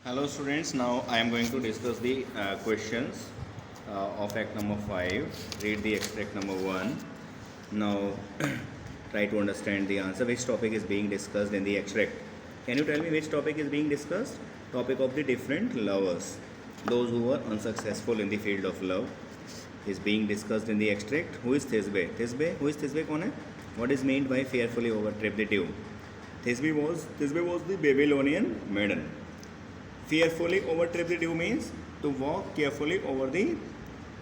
Hello students, now I am going to discuss the questions of act number 5. Read the extract number 1. Now try to understand the answer. Which topic is being discussed in the extract? Can you tell me which topic is being discussed? Topic of the different lovers. Those who were unsuccessful in the field of love is being discussed in the extract. Who is Thisbe? Thisbe? Who is Thisbe? कौन है? What is meant by fearfully overtrip the dew? Thisbe was the Babylonian maiden. Fearfully overtrip the dew means to walk carefully over the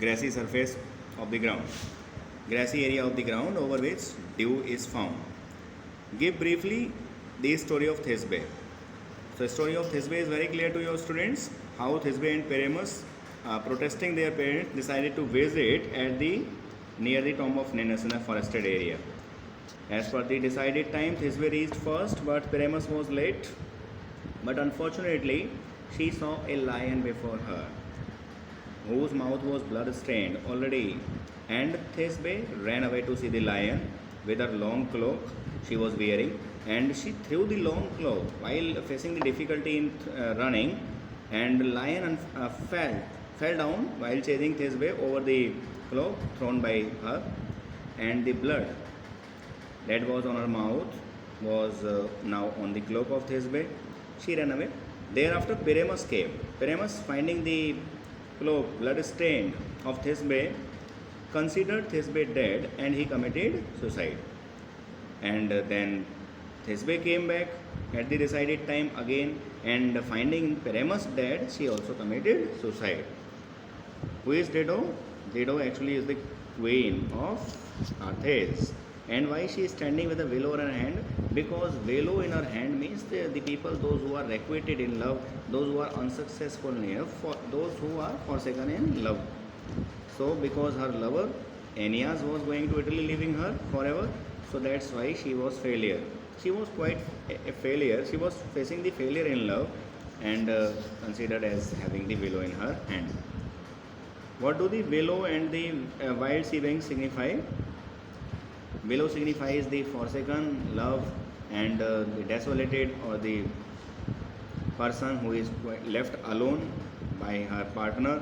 grassy surface of the ground, grassy area of the ground over which dew is found. Give briefly the story of Thisbe. So, the story of Thisbe is very clear to your students. How Thisbe and Pyramus, protesting their parents, decided to visit at the near the tomb of Ninus in a forested area. As per the decided time, Thisbe reached first, but Pyramus was late. But unfortunately, she saw a lion before her, whose mouth was blood-stained already, and Thisbe ran away to see the lion with her long cloak she was wearing, and she threw the long cloak while facing the difficulty in running, and the lion fell down while chasing Thisbe over the cloak thrown by her, and the blood that was on her mouth was now on the cloak of Thisbe. She ran away. Thereafter Pyramus came. Pyramus, finding the cloak blood-stained of Thisbe, considered Thisbe dead and he committed suicide. And then Thisbe came back at the decided time again, and finding Pyramus dead, she also committed suicide. Who is Dido? Dido actually is the queen of Athens. And why she is standing with a willow in her hand? Because willow in her hand means the people, those who are requited in love, those who are unsuccessful in love, for those who are forsaken in love. So because her lover Aeneas was going to Italy, leaving her forever, so that's why she was failure. She was quite a failure. She was facing the failure in love and considered as having the willow in her hand. What do the willow and the wild sea bank signify? Willow signifies the forsaken, love, and the desolated, or the person who is left alone by her partner,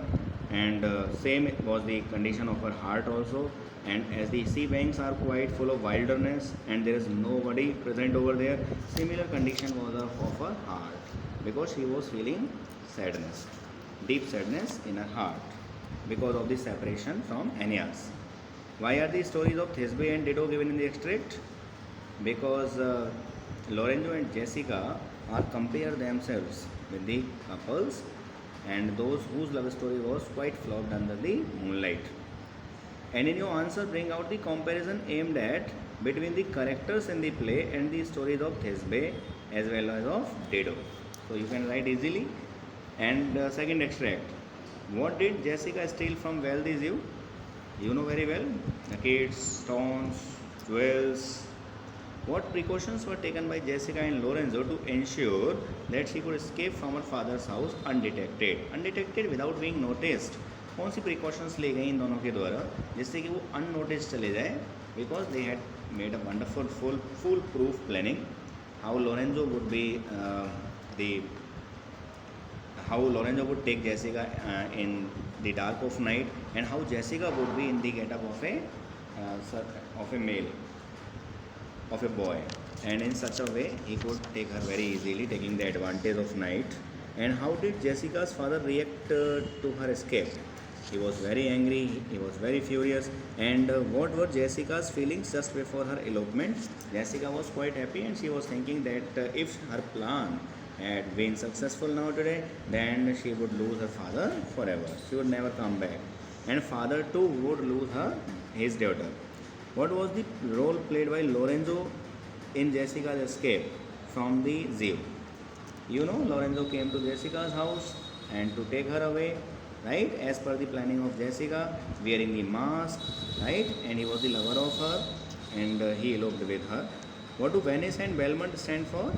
and same was the condition of her heart also. And as the sea banks are quite full of wilderness and there is nobody present over there, similar condition was of her heart, because she was feeling sadness, deep sadness in her heart because of the separation from Aeneas. Why are the stories of Thisbe and Dido given in the extract? Because Lorenzo and Jessica are compare themselves with the couples and those whose love story was quite flogged under the moonlight. And in your answer, bring out the comparison aimed at between the characters in the play and the stories of Thisbe as well as of Dido. So you can write easily. And second extract. What did Jessica steal from wealthy Zeus? You know very well, the kids, stones, jewels. What precautions were taken by Jessica and Lorenzo to ensure that she could escape from her father's house undetected? Undetected without being noticed. कौन सी precautions ली गई इन दोनों के द्वारा जिससे कि वो unnoticed चले जाए? Because they had made a wonderful foolproof planning. How Lorenzo would be how Lorenzo would take Jessica in the dark of night, and how Jessica would be in the getup of a male, of a boy, and in such a way he could take her very easily, taking the advantage of night. And how did Jessica's father react to her escape? He was very angry, he was very furious. And what were Jessica's feelings just before her elopement? Jessica was quite happy and she was thinking that if her plan had been successful now today, then she would lose her father forever. She would never come back. And father too would lose his daughter. What was the role played by Lorenzo in Jessica's escape from the zoo? You know, Lorenzo came to Jessica's house and to take her away, right? As per the planning of Jessica, wearing the mask, right? And he was the lover of her, and he eloped with her. What do Venice and Belmont stand for?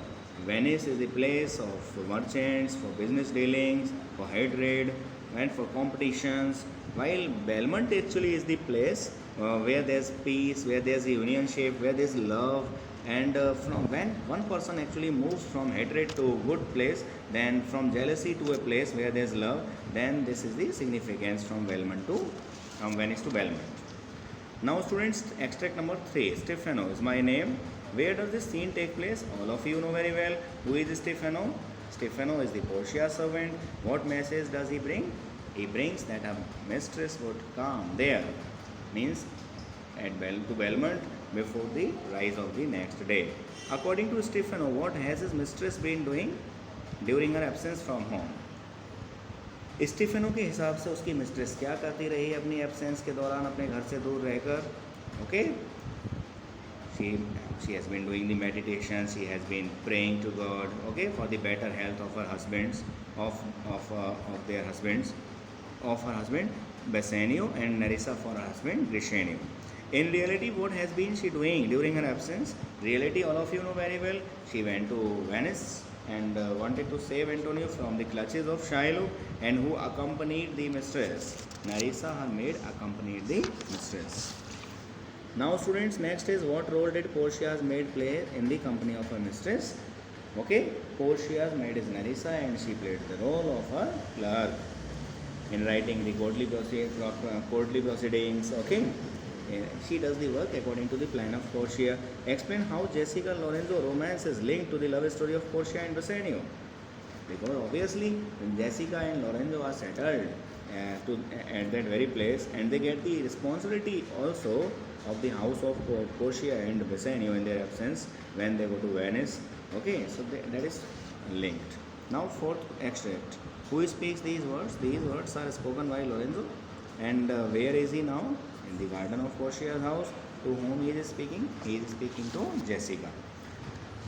Venice is the place of merchants, for business dealings, for trade, and for competitions, while Belmont actually is the place where there's peace, where there's unionship, where there's love, And from when one person actually moves from hatred to good place, then from jealousy to a place where there is love, then this is the significance from Venice to Belmont. Now students, extract number 3, Stefano is my name. Where does this scene take place? All of you know very well. Who is Stefano? Stefano is the Portia servant. What message does he bring? He brings that a mistress would come there. Means to Belmont before the rise of the next day. According to Stefano, what has his mistress been doing during her absence from home? Stefano के हिसाब से उसकी mistress क्या करती रही अपनी absence के दौरान, अपने घर से दूर रहकर? Okay, she has been doing the meditation, she has been praying to God, okay, for the better health of her husbands, of her husband Bassanio, and Nerissa for her husband Grishenio. In reality, what has been she doing during her absence? Reality, all of you know very well. She went to Venice and wanted to save Antonio from the clutches of Shiloh, and who accompanied the mistress? Nerissa, her maid, accompanied the mistress. Now students, next is what role did Portia's maid play in the company of her mistress? Okay, Portia's maid is Nerissa and she played the role of her clerk in writing the courtly proceedings. Okay, she does the work according to the plan of Portia. Explain how Jessica Lorenzo romance is linked to the love story of Portia and Bassanio. Because obviously when Jessica and Lorenzo are settled at that very place, and they get the responsibility also of the house of Portia and Bassanio in their absence when they go to Venice. Okay, so that is linked. Now fourth extract. Who speaks these words? These words are spoken by Lorenzo. And where is he now? In the garden of Portia's house. To whom he is speaking? He is speaking to Jessica.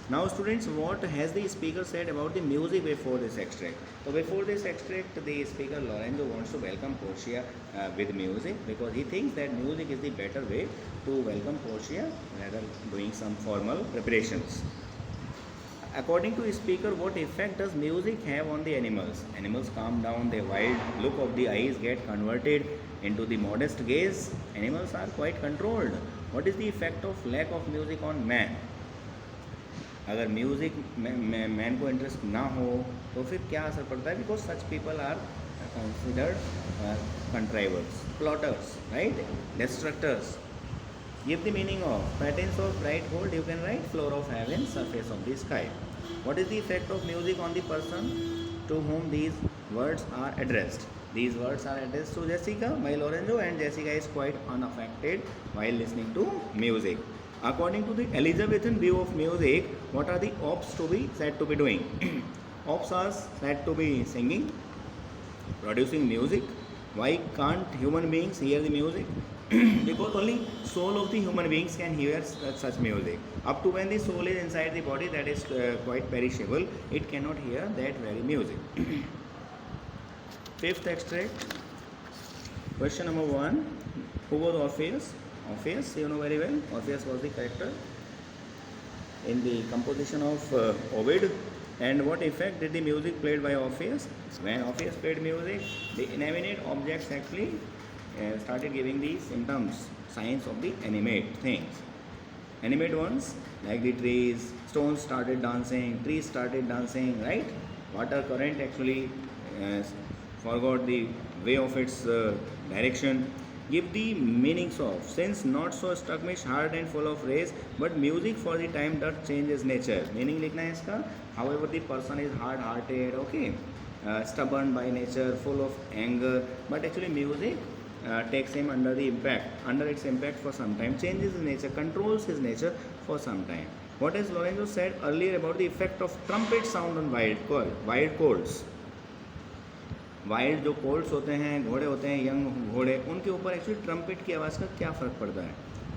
Now students, what has the speaker said about the music before this extract? So before this extract, the speaker Lorenzo wants to welcome Portia with music, because he thinks that music is the better way to welcome Portia rather doing some formal preparations. According to the speaker, what effect does music have on the animals? Animals calm down, their wild look of the eyes get converted into the modest gaze. Animals are quite controlled. What is the effect of lack of music on man? अगर music man को interest ना हो तो फिर क्या असर पड़ता है? Because such people are considered contrivers, plotters, right, destructors. Give the meaning of patterns of bright gold. You can write floor of heaven, surface of the sky. What is the effect of music on the person to whom these words are addressed? These words are addressed to Jessica by Lorenzo, and Jessica is quite unaffected while listening to music. According to the Elizabethan view of music, what are the ops to be said to be doing? Ops are said to be singing, producing music. Why can't human beings hear the music? Because only soul of the human beings can hear such music. Up to when the soul is inside the body, that is quite perishable, it cannot hear that very music. Fifth extract. Question number 1. Who was Orpheus? Orpheus, you know very well. Orpheus was the character in the composition of Ovid. And what effect did the music played by Orpheus? When Orpheus played music, the inanimate objects actually started giving the symptoms, signs of the animate things. Animate ones, like the trees, stones started dancing, trees started dancing, right? Water current actually forgot the way of its direction. Give the meanings of, since not so struckish, hard and full of rays, but music for the time doth change his nature. Meaning लिखना है इसका. However, the person is hard-hearted, okay, stubborn by nature, full of anger, but actually music takes him under its impact for some time, changes his nature, controls his nature for some time. What has Lorenzo said earlier about the effect of trumpet sound on wild colts? Wild जो colds होते हैं, घोड़े होते हैं, young घोड़े, उनके ऊपर actually trumpet की आवाज़ का क्या फ़र्क पड़ता है?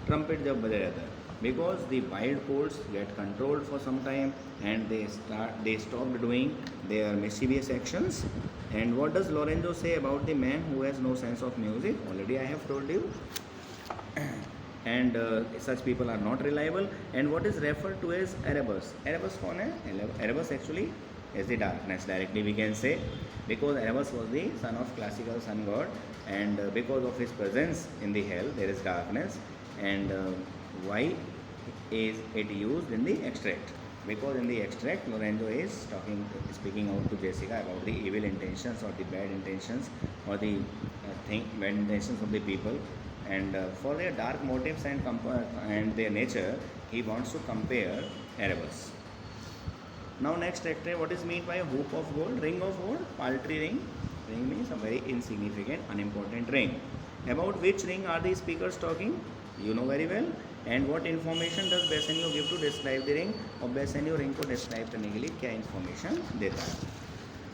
ट्रम्पेट जब बजा जाता है, because the wild colts get controlled for some time and they stopped doing their mischievous actions. And what does Lorenzo say about the man who has no sense of music? Already I have told you. And such people are not reliable. And what is referred to as Erebus? Erebus कौन है? Erebus actually is the darkness, directly we can say, because Erebus was the son of classical sun god, and because of his presence in the hell there is darkness. And why is it used in the extract? Because in the extract, Lorenzo is speaking out to Jessica about the evil intentions or the bad intentions or the bad intentions of the people, and for their dark motives and their nature, he wants to compare Erebus. Now next extract, what is meant by a hoop of gold? Ring of gold, paltry ring. Ring means a very insignificant, unimportant ring. About which ring are the speakers talking? You know very well. And what information does Bassanio give to describe the ring? और Bassanio ring को describe करने के लिए क्या information देता है?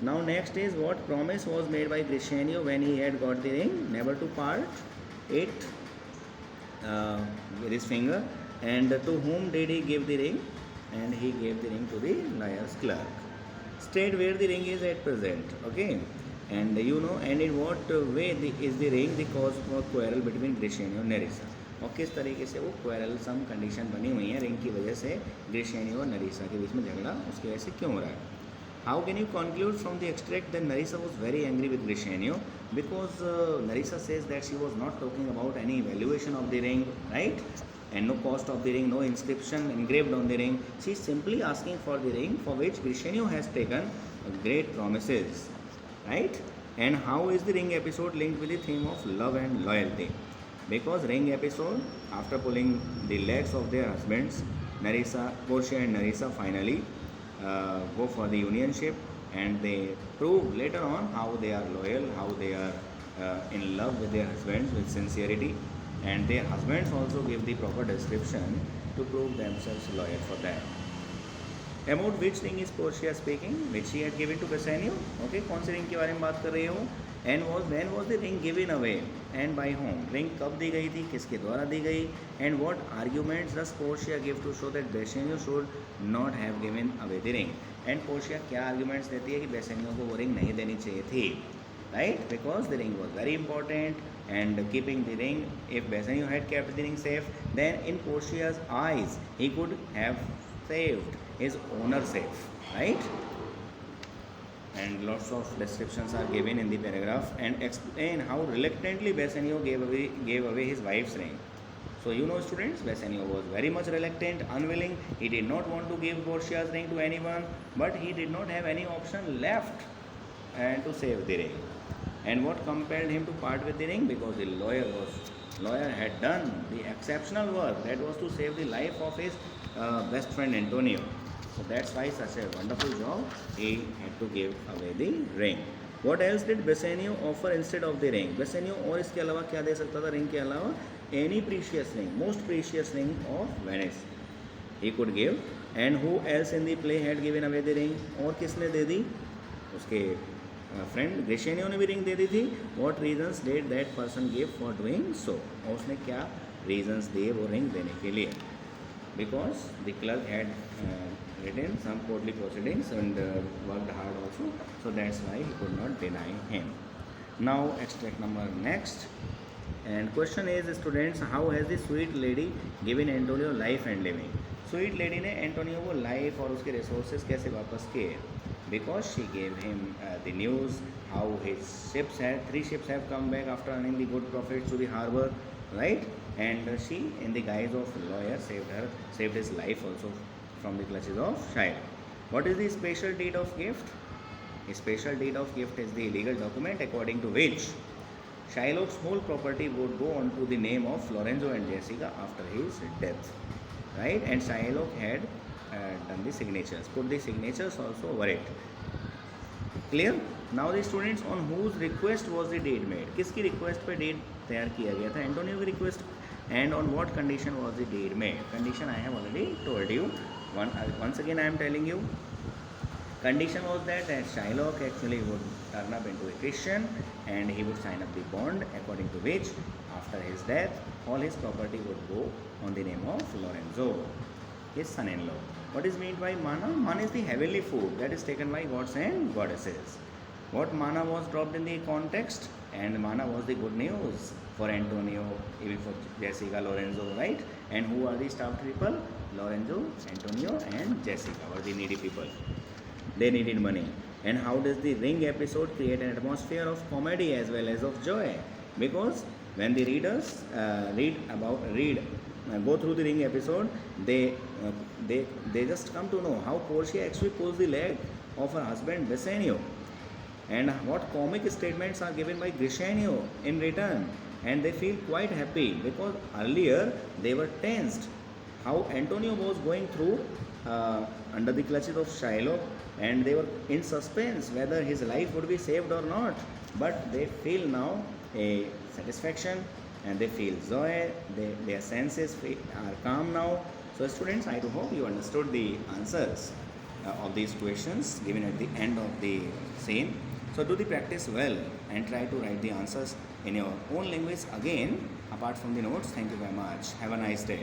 Now next is what promise was made by Grishenio when he had got the ring? Never to part it with his finger. And to whom did he give the ring? And he gave the ring to the lawyer's clerk. State where the ring is at present. Okay. And you know, and in what way is the ring the cause for quarrel between Grishenio and Nerissa? और किस तरीके से वो क्वेरलसम condition बनी हुई है ring की वजह से ग्रिशेनियो और नरीसा के बीच में झगड़ा उसकी वजह से क्यों हो रहा है? How can you conclude from the extract that Nerissa was very angry with Gratiano because Nerissa says that she was not talking about any valuation of the ring, right, and no cost of the ring, no inscription engraved on the ring. She is simply asking for the ring for which Grishenio has taken great promises, right? And how is the ring episode linked with the theme of love and loyalty? Because ring episode, after pulling the legs of their husbands, Portia and Nerissa finally go for the unionship, and they prove later on how they are loyal, how they are in love with their husbands with sincerity, and their husbands also give the proper description to prove themselves loyal for them. About which ring is Portia speaking? Which she had given to Bassanio. Okay, कौन से ring के बारे में बात कर रही हो? And when was the ring given away and by whom? Ring कब दी गई थी, किसके द्वारा दी गई? And what arguments does Portia give to show that Bassanio should not have given away the ring? And Portia क्या arguments देती है कि Bassanio को वो ring नहीं देनी चाहिए थी, right? Because the ring was very important, and keeping the ring, if Bassanio had kept the ring safe, then in Portia's eyes he could have saved his owner safe, right? And lots of descriptions are given in the paragraph and explain how reluctantly Bassanio gave away his wife's ring. So you know students, Bassanio was very much reluctant, unwilling. He did not want to give Portia's ring to anyone, but he did not have any option left and to save the ring. And what compelled him to part with the ring? Because the lawyer had done the exceptional work that was to save the life of his best friend Antonio. So that's why such a wonderful job he had to give away the ring. What else did Bassanio offer instead of the ring? Bassanio और इसके अलावा क्या दे सकता था ring के अलावा? Any precious ring, most precious ring of Venice he could give. And who else in the play had given away the ring? और किसने दे दी? उसके फ्रेंड ग्रिशेनियो ने भी रिंग दे दी थी. What reasons did that person give for doing so? और उसने क्या रीजन्स दिए वो रिंग देने के लिए? Because the clerk had written some courtly proceedings and worked hard also, so that's why he could not deny him. Now extract number next, and question is students, how has the sweet lady given Antonio life and living? Sweet lady ने Antonio को life और उसके resources कैसे वापस किए? Because she gave him the news how his three ships have come back after earning the good profits to the harbor, right? And she, in the guise of lawyer, saved his life also from the clutches of Shylock. What is the special deed of gift? A special deed of gift is the legal document according to which Shylock's whole property would go on to the name of Lorenzo and Jessica after his death, right? And Shylock had done the signatures, put the signatures also over it. Clear? Now the students, on whose request was the deed made? किसकी request पे deed तैयार किया गया था? Antonio की request. And on what condition was the deed made? Condition I have already told you. Once again I am telling you. Condition was that Shylock actually would turn up into a Christian and he would sign up the bond according to which after his death all his property would go on the name of Lorenzo, his son-in-law. What is meant by manna? Manna is the heavenly food that is taken by gods and goddesses. What manna was dropped in the context? And manna was the good news for Antonio, even for Jessica, Lorenzo, right? And who are the starved people? Lorenzo, Antonio and Jessica were the needy people. They needed money. And how does the ring episode create an atmosphere of comedy as well as of joy? Because when the readers read go through the ring episode, they uh, they just come to know how Portia actually pulls the leg of her husband Bassanio, and what comic statements are given by Grishanio in return, and they feel quite happy because earlier they were tensed. How Antonio was going through under the clutches of Shiloh, and they were in suspense whether his life would be saved or not. But they feel now a satisfaction and they feel joy. Their senses are calm now. So, students, I do hope you understood the answers of these questions given at the end of the scene. So, do the practice well and try to write the answers in your own language again, apart from the notes. Thank you very much. Have a nice day.